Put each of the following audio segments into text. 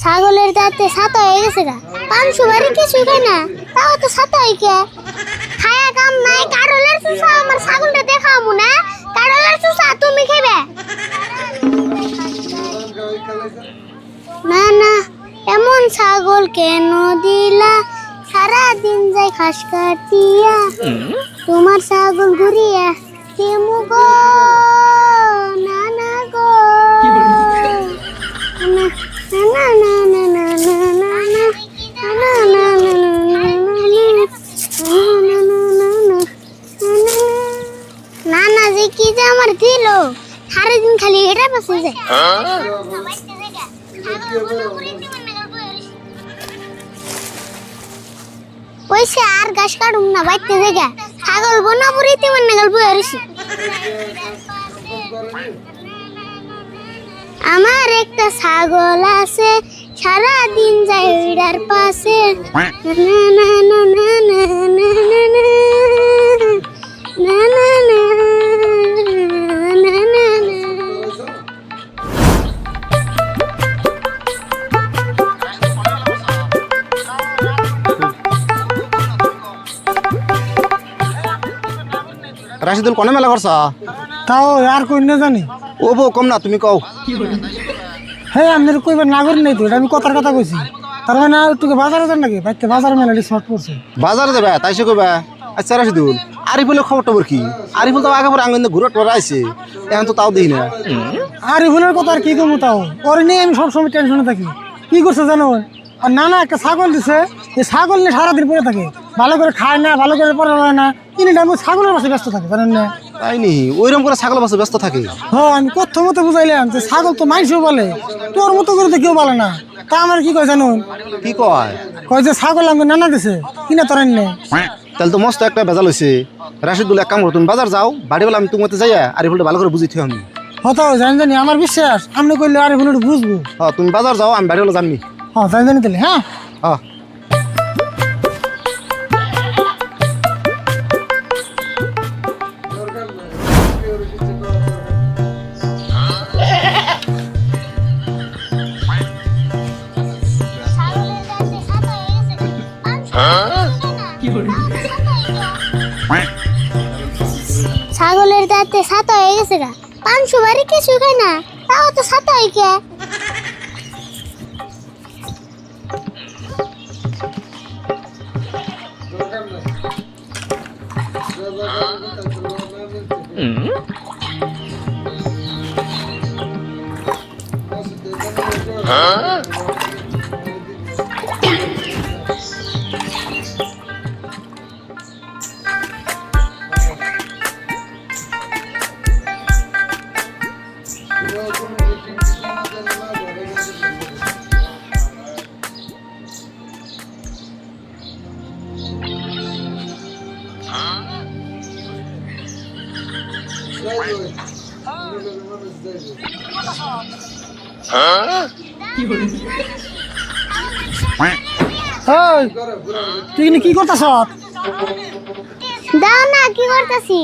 ছাগলের দাঁতে ছাতা হয়ে গেছে গা। পান সুপারি কিছু খায় না, তাও তো ছাতা হয়ে কে খায়া কাম নাই। কারলের চুষা আমার ছাগলটা দেখাবো না। কারলের চুষা তুমি খাইবে না? না এমন ছাগল কেন দিলা? সারা দিন যাই ঘাস কাটিয়া, তোমার ছাগল ঘুরিয়া তেমু গো। না না গো, না না না না না না না না না না না যে কি যে আমার দিল, সারাদিন খালি এটা পাশে যায়। পয়সা আর ঘাস কাটুম না, বাইতে জায়গা ছাগল বনা পুরিতে মানে গল্প হরিছি। আমার একটা ছাগল আছে, সারা দিন যায় ওইটার পাশে। না না না না না না না না না না না না না। রাশিদুল কোনে মেলা করছ? তাও আর কই না জানি। ও বউ কম না, তুমি কও। হ্যাঁ আপনার কইবার না করি নাই তো, এটা আমি কথার কথা কইছি। তার মানে তোকে বাজারে যান নাকি? বাইতে বাজারে মেলা স্মার্ট পড়ছে। বাজারে যাবে তাই সে কইবা? আচ্ছা রাশিদুল, আরিফুলের খবর টবর কি? আরিফুল তো আগে পরে আঙ্গন ঘুরে টরে আইছে, এখন তো তাও দেখি না। আরিফুলের কথা আর কি কমু, তাও ওরে নিয়ে আমি সবসময় টেনশনে থাকি। কি করছে জানো? আর না একটা ছাগল দিছে, এই ছাগল নিয়ে সারাদিন পরে থাকে, ভালো করে খায় না, ভালো করে পড়া হয় না। কিনে আমি ছাগলের পাশে ব্যস্ত থাকে, জানেন না? তাই নি, ওইরকম করে ছাগল বাসে ব্যস্ত থাকে। হ্যাঁ আমি কথ্য মতো বুঝাইলাম যে ছাগল তো মানুষও বলে, তোর মতো করে তো কেউ বলে না। তা আমার কি কয় জানুন? কি কয়? কয় যে ছাগল আমাকে নানা দিছে, কিনা তোর নে। তাহলে তো মস্ত একটা ভেজাল হয়েছে। রাশিদুল এক কাম করো, তুমি বাজার যাও, বাড়ি বেলা আমি তোমাতে যাইয়া আরিফুলটা ভালো করে বুঝি থিও আমি। হতো জানি আমার বিশ্বাস, আপনি কইলে আরিফুল বুঝবো। হ্যাঁ তুমি বাজার যাও, আমি বাড়ি বেলা জাননি। হ্যাঁ জানি তাহলে। হ্যাঁ হ্যাঁ ছাগলের দাঁতে ছাতা হয়ে গেছে গা। পান সুপারি কিছু খায় না, তাও তো ছাতা হয়ে কে তুই কি করতেছ? দাও না, কি করতেছি?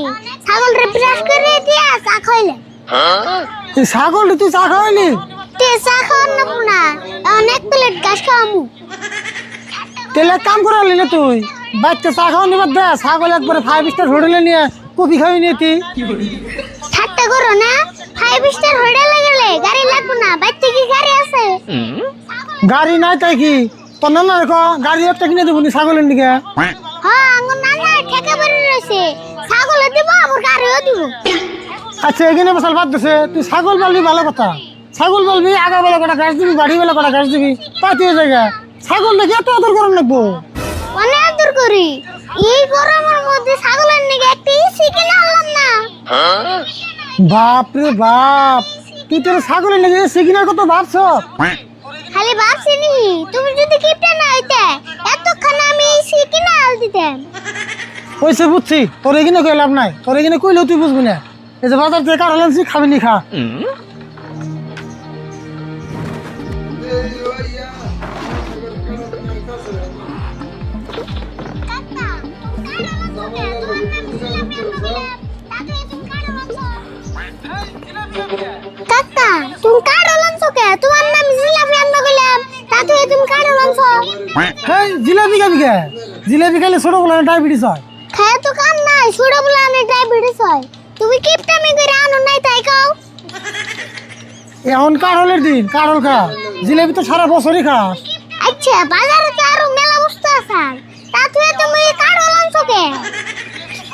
ছাগল রে ব্রাশ করে দিয়া চা খাইলে। ছাগল তুই চা খাওয়াইলি? চা খাওয়ার না, অনেক প্লেট ঘাস খাওয়ামু। তেলে কাম করালি না তুই? বাচ্চা চা খাওয়া নিবার দে, ছাগল একবারে 5 স্টার হোটেলে নিয়ে কফি খাওয়াই নিয়ে তুই। ঠাট্টা করো না, 5 স্টার হোটেলে গেলে গাড়ি লাগবে না। বাচ্চা কি গাড়ি আছে? গাড়ি নাই তাই কি? তোর নানা রেখো গাড়ি একটা কিনে দেবো নি ছাগলের দিকে। হ্যাঁ আঙ্গুর নানা ঠেকে বেড়ে রয়েছে, ছাগলে দিব আবার গাড়িও দিব। আচ্ছা এখানে বসাল বাদ দিছে, তুই ছাগল পালবি ভালো কথা। ছাগল পালবি, আগা বেলা কটা ঘাস দিবি, বাড়ি বেলা কটা ঘাস দিবি, পাতিয়ে জায়গা। ছাগল দেখে এত আদর করার লাগবো? অনেক আদর করি। এই গরমের মধ্যে ছাগলের নিকে একটা এসি কিনে আনলাম না। বাপ রে বাপ, তুই তোর ছাগলের লেগে এসি কিনার কত ভাবছ? খালি ভাবছি নি, তুমি যদি কিপটা না হইতে এতক্ষণ আমি এসি কিনে আল দিতাম। ওইসে বুঝছি, তোর এখানে কই লাভ নাই, তোর এখানে কইলেও তুই বুঝবি না। এই যে বাজার থেকে কারণ আনছি, খাবি নি খা। কাকা তুমি কার আনছো কে? তোমার নাম জিলাপি আনবা কইলাম, তা হ্যাঁ জিলাপি খাবি কে? জিলাপি খাইলে ছোট বলে ডায়াবেটিস হয়। খায় তো কাম নাই, ছোট বলে আনে ডায়াবেটিস হয়। তুমি কিপটামি করে আনো নাই তাই খাও। এখন কাঁঠালের দিন, কাঁঠাল খা। জিলাপি তো সারা বছরই খাস। আচ্ছা বাজারে তো আরো মেলা বস্তু আছে, তা তুই তুমি কাঁঠাল আনছো কে?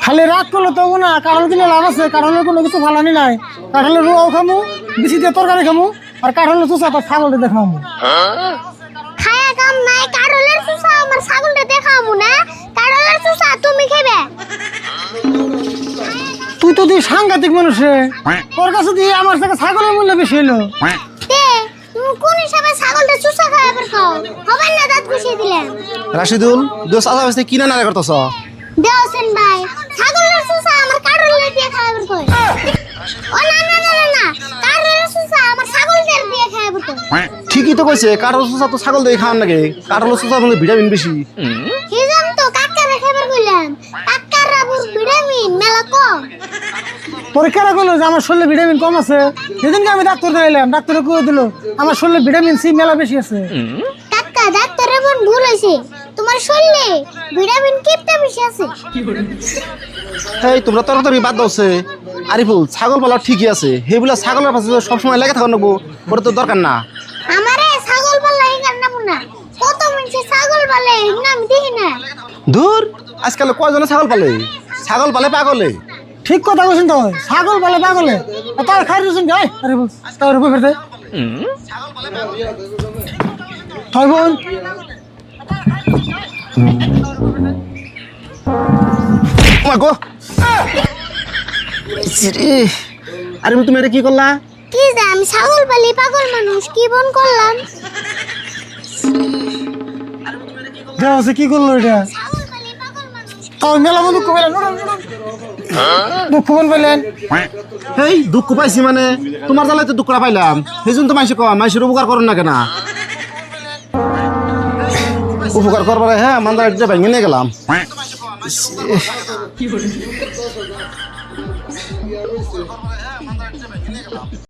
খালি রাগ করলে তো না, কাঁঠাল কিনে লাভ আছে। কাঁঠালের কোনো কিছু ফালানি নাই। কাঁঠালের রুয়াও খামু, বিচি দিয়ে তরকারি খামু, আর কাঁঠালের চুষা তো ছাগলটা দেখামু। খায়া কাম নাই, কাঁঠালের চুষা আমার ছাগলটা দেখামু না, কাঁঠালের চুষা তুমি খাবে। তুই তো তুই সাংঘাতিক মানুষ রে। তোর কাছে দিয়ে আমার থেকে ছাগলের মূল্য বেশি হইলো। তে তুমি কোন হিসাবে ছাগলটা চুষা খায় আবার খাও? হবে না দাঁত ঘুষিয়ে দিলেন। রাশিদুল দোষ আশা বসে কিনা নারে করতেছ? দেওছেন ভাই, ছাগলের চুষা আমার কাঁঠালের দিয়ে খায় আবার কই? ও না না না না না, কাঁঠালের চুষা আমার ছাগলদের দিয়ে খায় আবার কই? ঠিকই তো কইছে, কাঁঠাল চুষা তো ছাগল দিয়ে খাওয়ার নাকি? কাঁঠাল চুষার মধ্যে ভিটামিন বেশি। হিজাম তো কাকারে খাবার কইলাম, কাকার আবার ভিটামিন মেলা কম। পরীক্ষাটা করলো যে আমার শরীরে ভিটামিন কম আছে। সেদিনকে আমি ডাক্তার দেখাইলাম, ডাক্তারে কয়ে দিল আমার শরীরে ভিটামিন সি মেলা বেশি আছে। কাকা ডাক্তারের বোন ভুল হয়েছে, তোমার শরীরে ভিটামিন কিপটা বেশি আছে। এই তোমরা তরকারি বাদ দাওছে। আরিফুল ছাগল পালা ঠিকই আছে, হেগুলা ছাগলের পাশে সবসময় লেগে থাকা নেবো, ওটা তো দরকার না। আমারে ছাগল পাল্লা হিগার নাম না, কত মানুষ ছাগল পালে হিগনা আমি দেখি না। দূর আজকাল কয়জনে ছাগল পালে? ছাগল পালে পাগলে। ঠিক কথা বলছেন তো, ছাগল বলে পাগলে। তার খাই রয়েছেন গাই, আরে তার উপর ফেরতে হয় বোন। গো আরে তুমি এটা কি করলা? কি যে আমি ছাগল পালি পাগল মানুষ কি বন করলাম? দেওয়া আছে কি করলো এটা? ছাগল পালি পাগল মানুষ। তাও মেলা বন্ধু কবেলেন দুঃখ মন পেলেন। এই দুঃখ পাইছি মানে তোমার জ্বালায় তো দুঃখটা পাইলাম, সেই জন্য তো মাইসে কম মাইসের উপকার করেন না কেনা? উপকার করবার হ্যাঁ মান্দার একটা ভেঙে নিয়ে গেলাম।